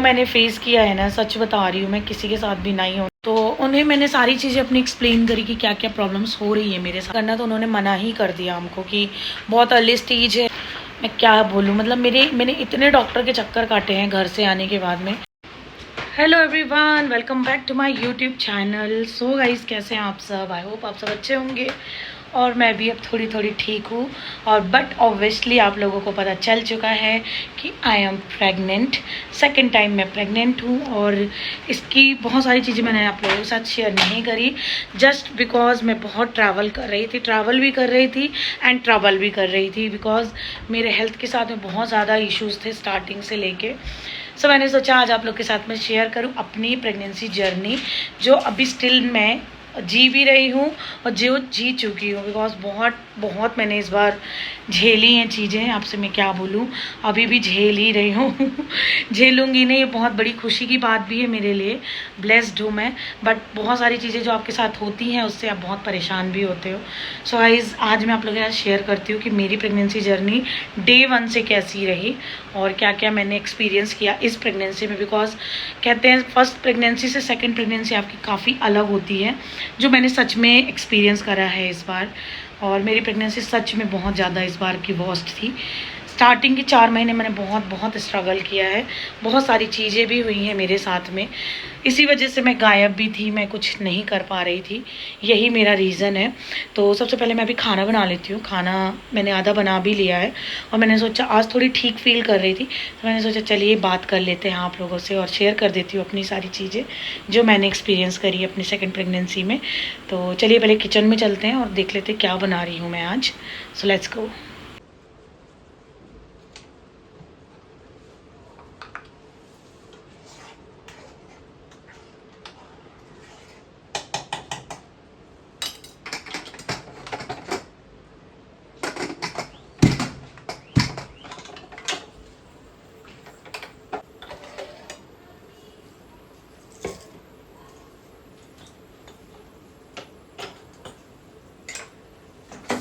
मैंने फेस किया है ना, सच बता रही हूँ, मैं किसी के साथ भी नहीं हूँ। तो उन्हें मैंने सारी चीज़ें अपनी एक्सप्लेन करी कि क्या क्या प्रॉब्लम्स हो रही है मेरे साथ करना, तो उन्होंने मना ही कर दिया हमको कि बहुत अर्ली स्टेज है। मैं क्या बोलूँ, मतलब मैंने इतने डॉक्टर के चक्कर काटे हैं घर से आने के बाद में। Hello everyone, welcome back to my YouTube channel. So guys, कैसे हैं आप सब? आई होप आप सब अच्छे होंगे और मैं भी अब थोड़ी थोड़ी ठीक हूँ। और बट ऑब्वियसली आप लोगों को पता चल चुका है कि I am pregnant. Second time मैं प्रेग्नेंट हूँ और इसकी बहुत सारी चीज़ें मैंने आप लोगों के साथ शेयर नहीं करी, जस्ट बिकॉज मैं बहुत ट्रैवल भी कर रही थी एंड ट्रैवल भी कर रही थी बिकॉज मेरे हेल्थ के साथ में बहुत ज़्यादा इश्यूज़ थे स्टार्टिंग से लेके। सो मैंने सोचा आज आप लोग के साथ में शेयर करूं अपनी प्रेगनेंसी जर्नी, जो अभी स्टिल मैं जी भी रही हूँ और जो जी चुकी हूँ, बिकॉज बहुत बहुत मैंने इस बार झेली हैं चीज़ें। आपसे मैं क्या बोलूँ, अभी भी झेल ही रही हूँ झेलूँगी नहीं, ये बहुत बड़ी खुशी की बात भी है मेरे लिए, ब्लेस्ड हूँ मैं। बट बहुत सारी चीज़ें जो आपके साथ होती हैं उससे आप बहुत परेशान भी होते हो। सो गाइस, आज मैं आप लोगों के साथ शेयर करती हूँ कि मेरी प्रेगनेंसी जर्नी डे 1 से कैसी रही और क्या क्या मैंने एक्सपीरियंस किया इस प्रेगनेंसी में। बिकॉज कहते हैं फर्स्ट प्रेगनेंसी से सेकंड प्रेगनेंसी आपकी काफ़ी अलग होती है, जो मैंने सच में एक्सपीरियंस करा है इस बार। और मेरी प्रेगनेंसी सच में बहुत ज़्यादा इस बार की वर्स्ट थी। स्टार्टिंग के 4 महीने मैंने बहुत बहुत स्ट्रगल किया है, बहुत सारी चीज़ें भी हुई हैं मेरे साथ में। इसी वजह से मैं गायब भी थी, मैं कुछ नहीं कर पा रही थी, यही मेरा रीज़न है। तो सबसे पहले मैं अभी खाना बना लेती हूँ। खाना मैंने आधा बना भी लिया है और मैंने सोचा आज थोड़ी ठीक फील कर रही थी, तो मैंने सोचा चलिए बात कर लेते हैं आप लोगों से और शेयर कर देती हूँ अपनी सारी चीज़ें जो मैंने एक्सपीरियंस करी है अपनी सेकेंड प्रेगनेंसी में। तो चलिए पहले किचन में चलते हैं और देख लेते हैं क्या बना रही हूँ मैं आज। So let's go.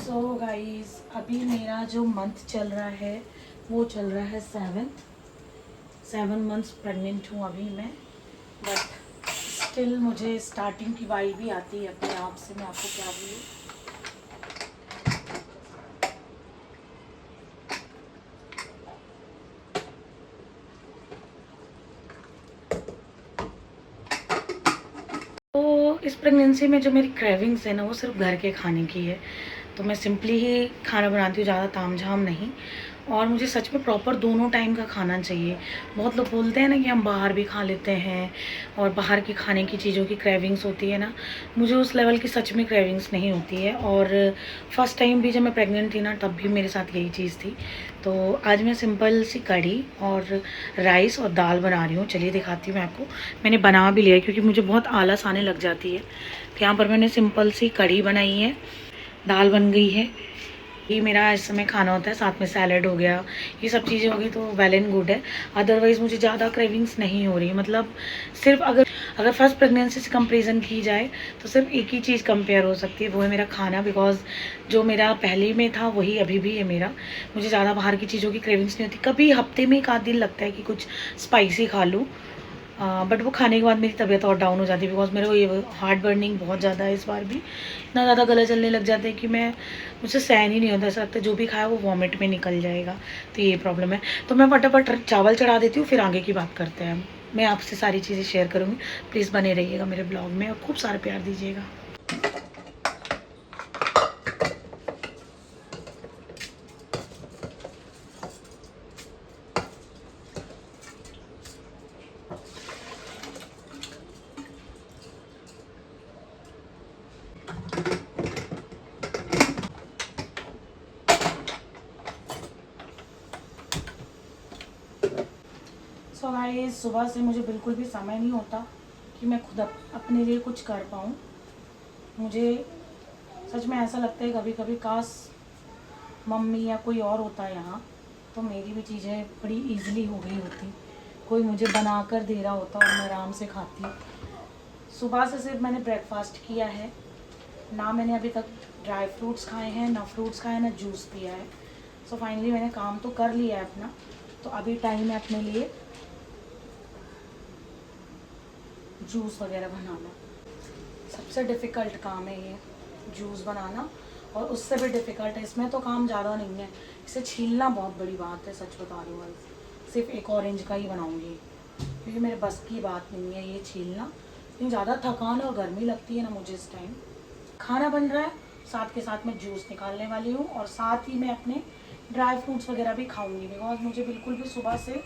So guys, अभी मेरा जो मंथ चल रहा है वो चल रहा है 7 मंथ्स प्रेग्नेंट हूँ अभी मैं। बट स्टिल मुझे स्टार्टिंग की वाइब भी आती है अपने आप से, मैं आपको क्या बोलूँ। तो इस प्रेगनेंसी में जो मेरी क्रेविंग्स है ना, वो सिर्फ घर के खाने की है। तो मैं सिंपली ही खाना बनाती हूँ, ज़्यादा तामझाम नहीं। और मुझे सच में प्रॉपर दोनों टाइम का खाना चाहिए। बहुत लोग बोलते हैं ना कि हम बाहर भी खा लेते हैं और बाहर की खाने की चीज़ों की क्रेविंग्स होती है ना, मुझे उस लेवल की सच में क्रेविंग्स नहीं होती है। और फर्स्ट टाइम भी जब मैं प्रेग्नेंट थी ना, तब भी मेरे साथ यही चीज़ थी। तो आज मैं सिंपल सी कढ़ी और राइस और दाल बना रही हूँ। चलिए दिखाती हूँ मैं आपको। मैंने बना भी लिया है क्योंकि मुझे बहुत आलस आने लग जाती है। तो यहाँ पर मैंने सिंपल सी कढ़ी बनाई है, दाल बन गई है। ये मेरा इस समय खाना होता है, साथ में सैलड हो गया, ये सब चीज़ें हो गई तो वेल एंड गुड है। अदरवाइज़ मुझे ज़्यादा क्रेविंग्स नहीं हो रही। मतलब सिर्फ अगर अगर फर्स्ट प्रेगनेंसी से कंपेरिजन की जाए तो सिर्फ एक ही चीज़ कंपेयर हो सकती है, वो है मेरा खाना। बिकॉज जो मेरा पहले में था वही अभी भी है मेरा। मुझे ज़्यादा बाहर की चीज़ों की क्रेविंग्स नहीं होती। कभी हफ्ते में एक आध दिन लगता है कि कुछ स्पाइसी खा लूँ, बट वो खाने के बाद मेरी तबीयत और डाउन हो जाती है। बिकॉज मेरे को ये हार्ट बर्निंग बहुत ज़्यादा है इस बार भी, इतना ज़्यादा गला चलने लग जाता है कि मुझसे सहन ही नहीं होता। ऐसा लगता है जो भी खाया वो वॉमिट में निकल जाएगा। तो ये प्रॉब्लम है। तो मैं फटाफट चावल चढ़ा देती हूँ, फिर आगे की बात करते हैं। मैं आपसे सारी चीज़ें शेयर करूँगी। प्लीज़ बने रहिएगा मेरे ब्लॉग में और खूब सारा प्यार दीजिएगा। सो गाइस, सुबह से मुझे बिल्कुल भी समय नहीं होता कि मैं खुद अपने लिए कुछ कर पाऊँ। मुझे सच में ऐसा लगता है कभी कभी काश मम्मी या कोई और होता यहाँ, तो मेरी भी चीज़ें बड़ी इजीली हो गई होती। कोई मुझे बना कर दे रहा होता और मैं आराम से खाती। सुबह से सिर्फ मैंने ब्रेकफास्ट किया है, ना मैंने अभी तक ड्राई फ्रूट्स खाए हैं, ना फ्रूट्स खाए, ना जूस पिया है। सो फाइनली मैंने काम तो कर लिया है अपना। तो अभी टाइम है अपने लिए जूस वगैरह बनाना। सबसे डिफ़िकल्ट काम है ये जूस बनाना, और उससे भी डिफ़िकल्ट है, इसमें तो काम ज़्यादा नहीं है, इसे छीलना बहुत बड़ी बात है। सच बता रही हूँ, सिर्फ एक ऑरेंज का ही बनाऊँगी क्योंकि मेरे बस की बात नहीं है ये छीलना। इतनी ज़्यादा थकान और गर्मी लगती है ना मुझे इस टाइम। खाना बन रहा है, साथ के साथ मैं जूस निकालने वाली हूँ, और साथ ही मैं अपने ड्राई फ्रूट्स वगैरह भी खाऊंगी, बिकॉज मुझे बिल्कुल भी सुबह से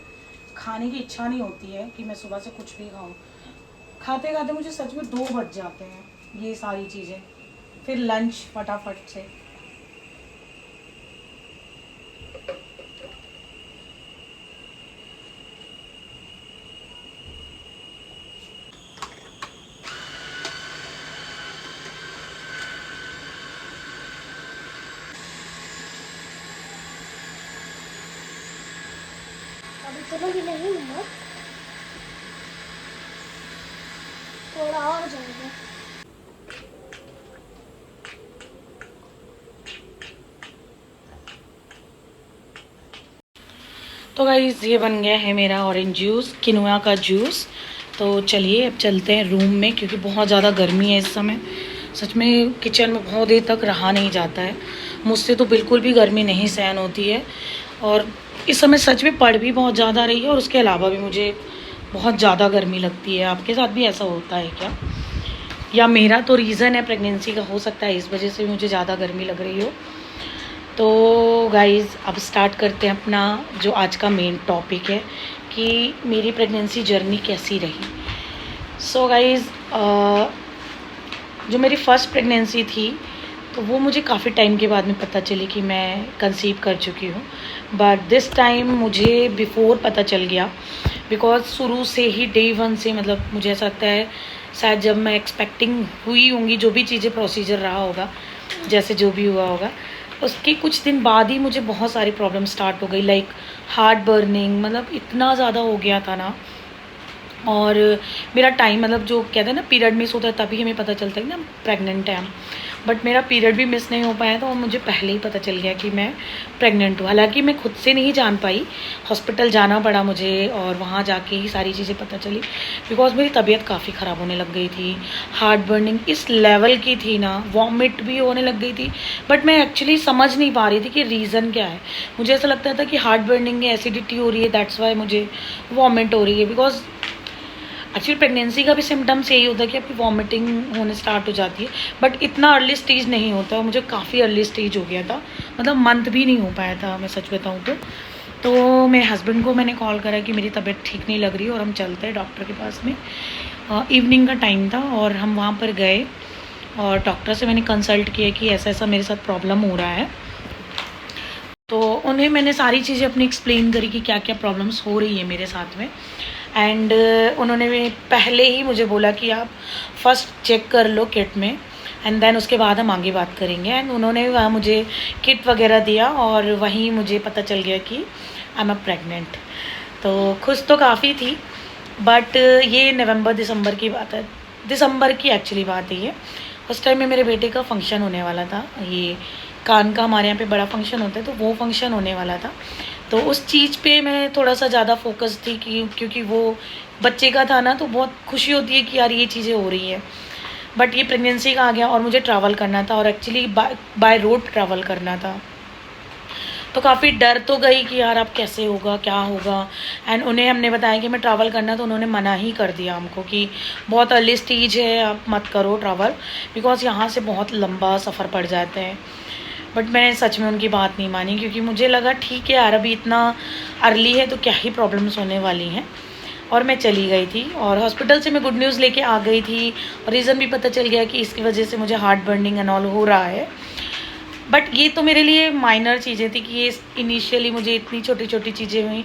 खाने की इच्छा नहीं होती है कि मैं सुबह से कुछ भी खाऊं। खाते खाते मुझे सच में 2 बज जाते हैं ये सारी चीज़ें, फिर लंच फटाफट से। अभी इतना भी नहीं हुआ, थोड़ा और जाएगा। तो गाइस ये बन गया है मेरा ऑरेंज जूस, किनुआ का जूस। तो चलिए अब चलते हैं रूम में, क्योंकि बहुत ज़्यादा गर्मी है इस समय। सच में किचन में बहुत देर तक रहा नहीं जाता है, मुझसे तो बिल्कुल भी गर्मी नहीं सहन होती है। और इस समय सच में पड़ भी बहुत ज़्यादा रही है, और उसके अलावा भी मुझे बहुत ज़्यादा गर्मी लगती है। आपके साथ भी ऐसा होता है क्या? या मेरा तो रीज़न है प्रेगनेंसी का, हो सकता है इस वजह से मुझे ज़्यादा गर्मी लग रही हो। तो गाइज़ अब स्टार्ट करते हैं अपना जो आज का मेन टॉपिक है कि मेरी प्रेगनेंसी जर्नी कैसी रही। सो गाइज़ जो मेरी फ़र्स्ट प्रेगनेंसी थी तो वो मुझे काफ़ी टाइम के बाद में पता चली कि मैं कंसीव कर चुकी हूँ, बट दिस टाइम मुझे बिफ़ोर पता चल गया, बिकॉज़ शुरू से ही डे 1 से, मतलब मुझे ऐसा लगता है शायद जब मैं एक्सपेक्टिंग हुई होंगी, जो भी चीज़ें प्रोसीजर रहा होगा, जैसे जो भी हुआ होगा, उसके कुछ दिन बाद ही मुझे बहुत सारी प्रॉब्लम स्टार्ट हो गई, लाइक हार्ट बर्निंग, मतलब इतना ज़्यादा हो गया था ना। और मेरा टाइम, मतलब जो कहते हैं ना पीरियड मिस होता है तभी हमें पता चलता है कि ना प्रेग्नेंट है हम, बट मेरा पीरियड भी मिस नहीं हो पाया था, और मुझे पहले ही पता चल गया कि मैं प्रेग्नेंट हूँ। हालांकि मैं खुद से नहीं जान पाई, हॉस्पिटल जाना पड़ा मुझे, और वहाँ जाके ही सारी चीज़ें पता चली, बिकॉज मेरी तबीयत काफ़ी ख़राब होने लग गई थी। हार्ट बर्निंग इस लेवल की थी ना, वॉमिट भी होने लग गई थी, बट मैं एक्चुअली समझ नहीं पा रही थी कि रीज़न क्या है। मुझे ऐसा लगता था कि हार्ट बर्निंग है, एसिडिटी हो रही है, दैट्स वाई मुझे वॉमिट हो रही है, बिकॉज एक्चुअली प्रेगनेंसी का भी सिम्टम्स यही होता है कि आपकी वॉमिटिंग होने स्टार्ट हो जाती है, बट इतना अर्ली स्टेज नहीं होता, मुझे काफ़ी अर्ली स्टेज हो गया था, मतलब मंथ भी नहीं हो पाया था मैं सच बताऊँ तो मेरे हस्बैंड को मैंने कॉल करा कि मेरी तबीयत ठीक नहीं लग रही और हम चलते हैं डॉक्टर के पास में। इवनिंग का टाइम था और हम वहाँ पर गए, और डॉक्टर से मैंने कंसल्ट किया कि ऐसा ऐसा मेरे साथ प्रॉब्लम हो रहा है। तो उन्हें मैंने सारी चीज़ें अपनी एक्सप्लेन करी कि क्या क्या प्रॉब्लम्स हो रही है मेरे साथ में, एंड उन्होंने पहले ही मुझे बोला कि आप फर्स्ट चेक कर लो किट में, एंड देन उसके बाद हम आगे बात करेंगे। एंड उन्होंने वहाँ मुझे किट वगैरह दिया, और वहीं मुझे पता चल गया कि आई एम प्रेग्नेंट। तो खुश तो काफ़ी थी, बट ये नवंबर दिसंबर की बात है, दिसंबर की एक्चुअली बात है ये। उस टाइम में मेरे बेटे का फंक्शन होने वाला था, ये कान का हमारे यहाँ पे बड़ा फंक्शन होता है, तो वो फंक्शन होने वाला था। तो उस चीज़ पे मैं थोड़ा सा ज़्यादा फोकस थी कि क्योंकि वो बच्चे का था ना, तो बहुत खुशी होती है कि यार ये चीज़ें हो रही है। बट ये प्रेगनेंसी का आ गया, और मुझे ट्रैवल करना था, और एक्चुअली बाय रोड ट्रैवल करना था, तो काफ़ी डर तो गई कि यार अब कैसे होगा, क्या होगा। एंड उन्हें हमने बताया कि मैं ट्रैवल करना, तो उन्होंने मना ही कर दिया हमको कि बहुत अर्ली स्टेज है, आप मत करो ट्रैवल, बिकॉज यहाँ से बहुत लंबा सफ़र पड़ जाते हैं। बट मैंने सच में उनकी बात नहीं मानी, क्योंकि मुझे लगा ठीक है यार अभी इतना अर्ली है तो क्या ही प्रॉब्लम्स होने वाली हैं, और मैं चली गई थी। और हॉस्पिटल से मैं गुड न्यूज़ लेके आ गई थी, और रीज़न भी पता चल गया कि इसकी वजह से मुझे हार्ट बर्निंग एंड ऑल हो रहा है। बट ये तो मेरे लिए माइनर चीज़ें थी कि ये इनिशियली मुझे इतनी छोटी छोटी चीज़ें हुई।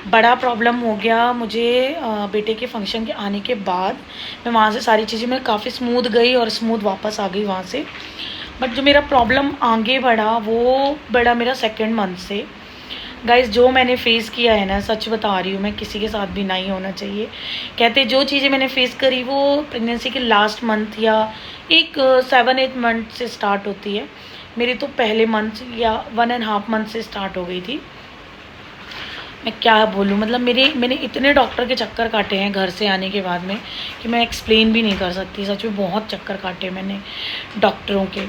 बड़ा प्रॉब्लम हो गया मुझे बेटे के फंक्शन के आने के बाद। मैं वहाँ से सारी चीज़ें मैं काफ़ी स्मूथ गई और स्मूथ वापस आ गई वहाँ से। बट जो मेरा प्रॉब्लम आगे बढ़ा वो बढ़ा मेरा 2nd मंथ से। गाइस जो मैंने फ़ेस किया है ना, सच बता रही हूँ मैं, किसी के साथ भी नहीं होना चाहिए। कहते जो चीज़ें मैंने फ़ेस करी वो प्रेगनेंसी के लास्ट मंथ या एक 7-8 मंथ से स्टार्ट होती है। मेरी तो पहले मंथ या 1.5 मंथ से स्टार्ट हो गई थी। मैं क्या बोलूँ, मतलब मैंने इतने डॉक्टर के चक्कर काटे हैं घर से आने के बाद में कि मैं एक्सप्लेन भी नहीं कर सकती। सच में बहुत चक्कर काटे मैंने डॉक्टरों के।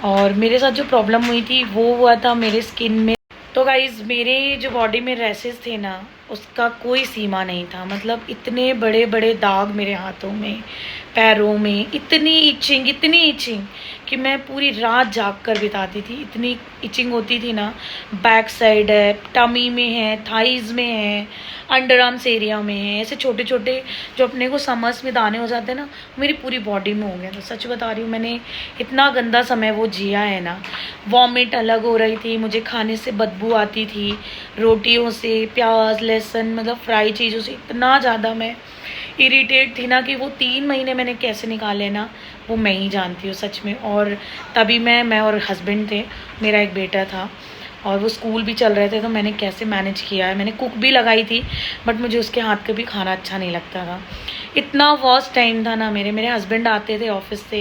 और मेरे साथ जो प्रॉब्लम हुई थी वो हुआ था मेरे स्किन में। तो गाइज़ मेरे जो बॉडी में रैशेस थे ना, उसका कोई सीमा नहीं था। मतलब इतने बड़े बड़े दाग मेरे हाथों में, पैरों में, इतनी इचिंग कि मैं पूरी रात जाग कर बिताती थी। इतनी इचिंग होती थी ना, बैक साइड है, टमी में है, थाइज़ में है, अंडर आर्म्स एरिया में है, ऐसे छोटे छोटे जो अपने को समर्स में दाने हो जाते हैं ना, मेरी पूरी बॉडी में हो गया। तो सच बता रही हूँ, मैंने इतना गंदा समय वो जिया है ना। वॉमिट अलग हो रही थी, मुझे खाने से बदबू आती थी, रोटियों से, प्याज लहसुन मतलब फ्राई चीज़ों से इतना ज़्यादा मैं इरिटेट थी ना कि वो 3 महीने मैंने कैसे निकाले ना, वो मैं ही जानती हूँ सच में। और तभी मैं और हस्बैंड थे, मेरा एक बेटा था और वो स्कूल भी चल रहे थे, तो मैंने कैसे मैनेज किया है। मैंने कुक भी लगाई थी बट मुझे उसके हाथ का भी खाना अच्छा नहीं लगता था। इतना वर्स्ट टाइम था ना। मेरे हस्बैंड आते थे ऑफिस से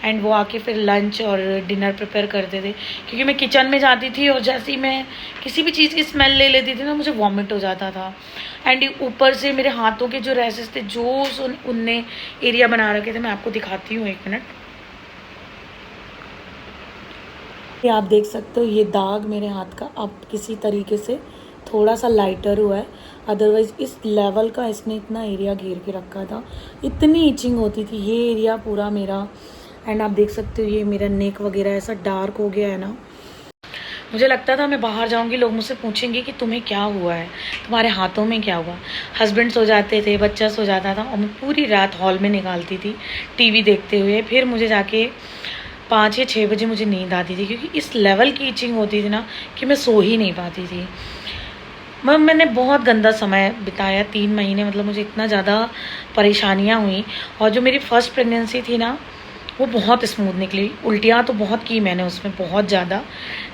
एंड वो आके फिर लंच और डिनर प्रिपेयर करते थे, क्योंकि मैं किचन में जाती थी और जैसे ही मैं किसी भी चीज़ की स्मेल ले लेती थी ना, मुझे वॉमिट हो जाता था। एंड ऊपर से मेरे हाथों के जो रैसेस थे, जो उनने एरिया बना रखे थे, मैं आपको दिखाती हूँ 1 मिनट। ये आप देख सकते हो, ये दाग मेरे हाथ का अब किसी तरीके से थोड़ा सा लाइटर हुआ है, अदरवाइज़ इस लेवल का इसने इतना एरिया घेर के रखा था। इतनी इचिंग होती थी ये एरिया पूरा मेरा। एंड आप देख सकते हो ये मेरा नेक वगैरह ऐसा डार्क हो गया है ना। मुझे लगता था मैं बाहर जाऊंगी, लोग मुझसे पूछेंगे कि तुम्हें क्या हुआ है, तुम्हारे हाथों में क्या हुआ। हस्बैंड सो जाते थे, बच्चा सो जाता था और मैं पूरी रात हॉल में निकालती थी टीवी देखते हुए। फिर मुझे जाके 5 या 6 बजे मुझे नींद आती थी, क्योंकि इस लेवल की इचिंग होती थी ना कि मैं सो ही नहीं पाती थी। मैंने बहुत गंदा समय बिताया 3 महीने। मतलब मुझे इतना ज़्यादा परेशानियाँ हुई। और जो मेरी फ़र्स्ट प्रेगनेंसी थी ना, वो बहुत स्मूथ निकली। उल्टियाँ तो बहुत की मैंने उसमें, बहुत ज़्यादा।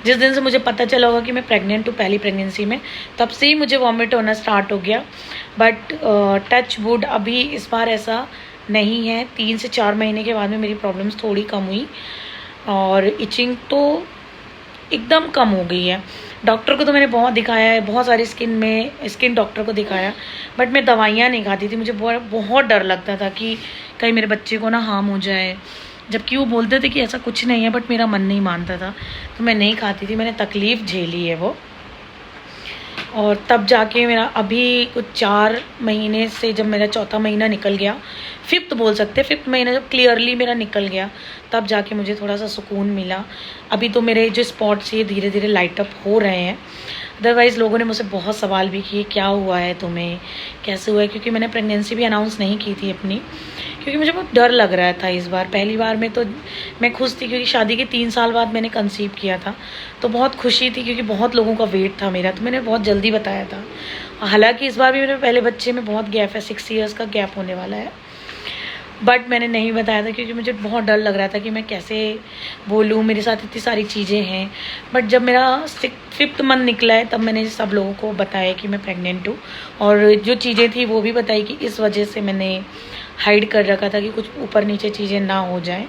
जिस दिन से मुझे पता चला होगा कि मैं प्रेग्नेंट हूँ पहली प्रेगनेंसी में, तब से ही मुझे वॉमिट होना स्टार्ट हो गया। बट टच वुड अभी इस बार ऐसा नहीं है। 3 से 4 महीने के बाद में मेरी प्रॉब्लम्स थोड़ी कम हुई और इचिंग तो एकदम कम हो गई है। डॉक्टर को तो मैंने बहुत दिखाया है, बहुत सारी स्किन डॉक्टर को दिखाया, बट मैं दवाइयाँ नहीं खाती थी। मुझे बहुत डर लगता था कि कहीं मेरे बच्चे को ना हार्म हो जाए, जबकि वो बोलते थे कि ऐसा कुछ नहीं है, बट मेरा मन नहीं मानता था, तो मैं नहीं खाती थी। मैंने तकलीफ़ झेली है वो। और तब जाके मेरा अभी कुछ 4 महीने से जब मेरा 4था महीना निकल गया, 5th बोल सकते हैं, 5th महीना जब क्लियरली मेरा निकल गया, तब जाके मुझे थोड़ा सा सुकून मिला। अभी तो मेरे जो स्पॉट्स ये धीरे धीरे लाइट अप हो रहे हैं। अदरवाइज़ लोगों ने मुझसे बहुत सवाल भी किए, क्या हुआ है तुम्हें, कैसे हुआ है, क्योंकि मैंने प्रेगनेंसी भी अनाउंस नहीं की थी अपनी, क्योंकि मुझे बहुत डर लग रहा था इस बार। पहली बार में तो मैं खुश थी, क्योंकि शादी के 3 साल बाद मैंने कंसीव किया था, तो बहुत खुशी थी, क्योंकि बहुत लोगों का वेट था मेरा, तो मैंने बहुत जल्दी बताया था। हालांकि इस बार भी मेरे पहले बच्चे में बहुत गैप है, 6 ईयर्स का गैप होने वाला है, बट मैंने नहीं बताया था क्योंकि मुझे बहुत डर लग रहा था कि मैं कैसे बोलूँ, मेरे साथ इतनी सारी चीज़ें हैं। बट जब मेरा 5th मंथ निकला है, तब मैंने सब लोगों को बताया कि मैं प्रेग्नेंट हूँ, और जो चीज़ें थी वो भी बताई कि इस वजह से मैंने हाइड कर रखा था कि कुछ ऊपर नीचे चीज़ें ना हो जाएं।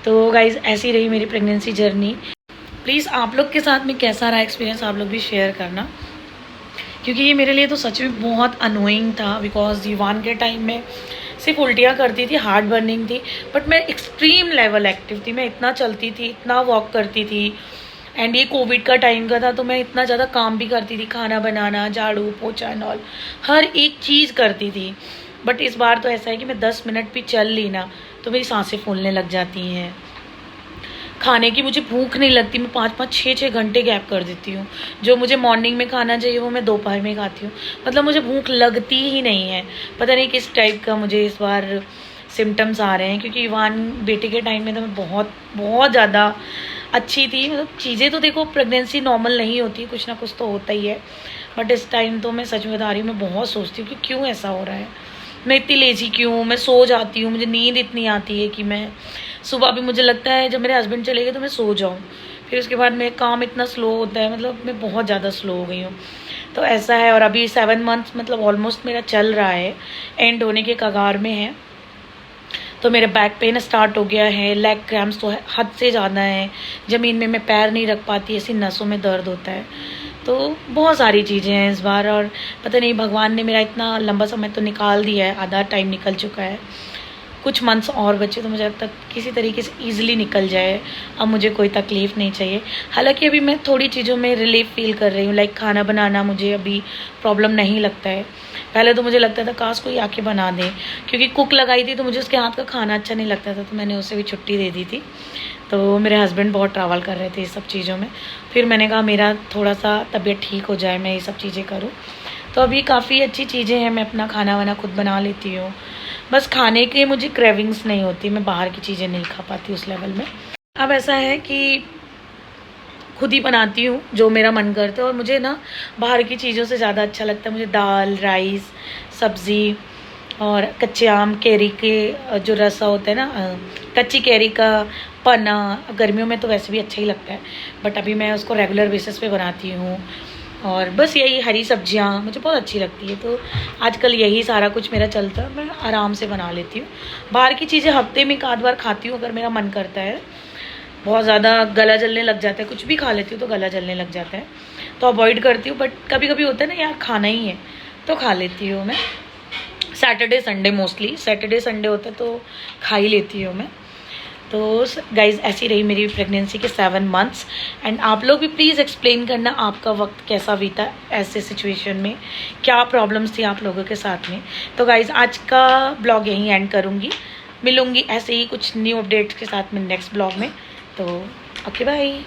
तो गाइज़ ऐसी रही मेरी प्रेगनेंसी जर्नी। प्लीज़ आप लोग के साथ में कैसा रहा एक्सपीरियंस, आप लोग भी शेयर करना, क्योंकि ये मेरे लिए तो सच में बहुत अनोइंग था। बिकॉज युवान के टाइम में सिर्फ उल्टियाँ करती थी, हार्ट बर्निंग थी, बट मैं एक्सट्रीम लेवल एक्टिव थी। मैं इतना चलती थी, इतना वॉक करती थी, एंड ये कोविड का टाइम का था, तो मैं इतना ज़्यादा काम भी करती थी, खाना बनाना, झाड़ू पोछा एंड ऑल, हर एक चीज़ करती थी। बट इस बार तो ऐसा है कि मैं 10 मिनट भी चल ली ना तो मेरी सांसें फूलने लग जाती हैं। खाने की मुझे भूख नहीं लगती, मैं 5-5 6-6 घंटे गैप कर देती हूँ। जो मुझे मॉर्निंग में खाना चाहिए वो मैं दोपहर में खाती हूँ। मतलब मुझे भूख लगती ही नहीं है। पता नहीं किस टाइप का मुझे इस बार सिम्टम्स आ रहे हैं, क्योंकि इवान बेटे के टाइम में तो मैं बहुत बहुत ज़्यादा अच्छी थी। मतलब चीज़ें तो देखो, प्रेगनेंसी नॉर्मल नहीं होती, कुछ ना कुछ तो होता ही है, बट इस टाइम तो मैं सच में बता रही हूँ, मैं बहुत सोचती हूँ कि क्यों ऐसा हो रहा है, मैं इतनी लेजी क्यों, मैं सो जाती हूँ, मुझे नींद इतनी आती है कि मैं सुबह भी मुझे लगता है जब मेरे हस्बैंड चले गए तो मैं सो जाऊँ, फिर उसके बाद मेरा काम इतना स्लो होता है, मतलब मैं बहुत ज़्यादा स्लो हो गई हूँ। तो ऐसा है। और अभी 7 मंथ्स मतलब ऑलमोस्ट मेरा चल रहा है, एंड होने के कगार में है। तो मेरे बैक पेन स्टार्ट हो गया है, लेग क्रैम्प्स तो हद से ज़्यादा है, ज़मीन में मैं पैर नहीं रख पाती, ऐसी नसों में दर्द होता है। तो बहुत सारी चीज़ें हैं इस बार, और पता नहीं भगवान ने मेरा इतना लंबा समय तो निकाल दिया है, आधा टाइम निकल चुका है, कुछ मंथ्स और बचे, तो मुझे अब तक किसी तरीके से ईज़िली निकल जाए। अब मुझे कोई तकलीफ़ नहीं चाहिए। हालांकि अभी मैं थोड़ी चीज़ों में रिलीफ फ़ील कर रही हूँ, लाइक खाना बनाना मुझे अभी प्रॉब्लम नहीं लगता है। पहले तो मुझे लगता था काश कोई आके बना दे, क्योंकि कुक लगाई थी तो मुझे उसके हाथ का खाना अच्छा नहीं लगता था, तो मैंने उसे भी छुट्टी दे दी थी। तो मेरे हस्बैंड बहुत ट्रैवल कर रहे थे इस सब चीज़ों में, फिर मैंने कहा मेरा थोड़ा सा तबीयत ठीक हो जाए, मैं ये सब चीज़ें करूँ। तो अभी काफ़ी अच्छी चीज़ें हैं, मैं अपना खाना वाना खुद बना लेती हूँ। बस खाने की मुझे क्रेविंग्स नहीं होती, मैं बाहर की चीज़ें नहीं खा पाती उस लेवल में। अब ऐसा है कि खुद ही बनाती हूँ जो मेरा मन करता है, और मुझे ना बाहर की चीज़ों से ज़्यादा अच्छा लगता है मुझे दाल, राइस, सब्ज़ी और कच्चे आम, कैरी के जो रसा होता है ना, कच्ची कैरी का पन्ना, गर्मियों में तो वैसे भी अच्छा ही लगता है, बट अभी मैं उसको रेगुलर बेसिस पे बनाती हूँ। और बस यही हरी सब्जियाँ मुझे बहुत अच्छी लगती है, तो आजकल यही सारा कुछ मेरा चलता है, मैं आराम से बना लेती हूँ। बाहर की चीज़ें हफ्ते में एक आध बार खाती हूँ अगर मेरा मन करता है, बहुत ज़्यादा गला जलने लग जाता है, कुछ भी खा लेती हूँ तो गला जलने लग जाता है, तो अवॉइड करती हूँ। बट कभी कभी होता है ना यार खाना ही है, तो खा लेती हूँ मैं। Saturday Sunday, mostly Saturday Sunday होता है तो खा ही लेती हूँ मैं। तो गाइज़ ऐसी रही मेरी प्रेगनेंसी के 7 मंथ्स। एंड आप लोग भी प्लीज़ एक्सप्लेन करना आपका वक्त कैसा बीता ऐसे सिचुएशन में, क्या प्रॉब्लम्स थी आप लोगों के साथ में। तो गाइज़ आज का ब्लॉग यहीं एंड करूँगी, मिलूँगी ऐसे ही कुछ न्यू अपडेट्स के साथ में नेक्स्ट ब्लॉग में। तो ओके बाय।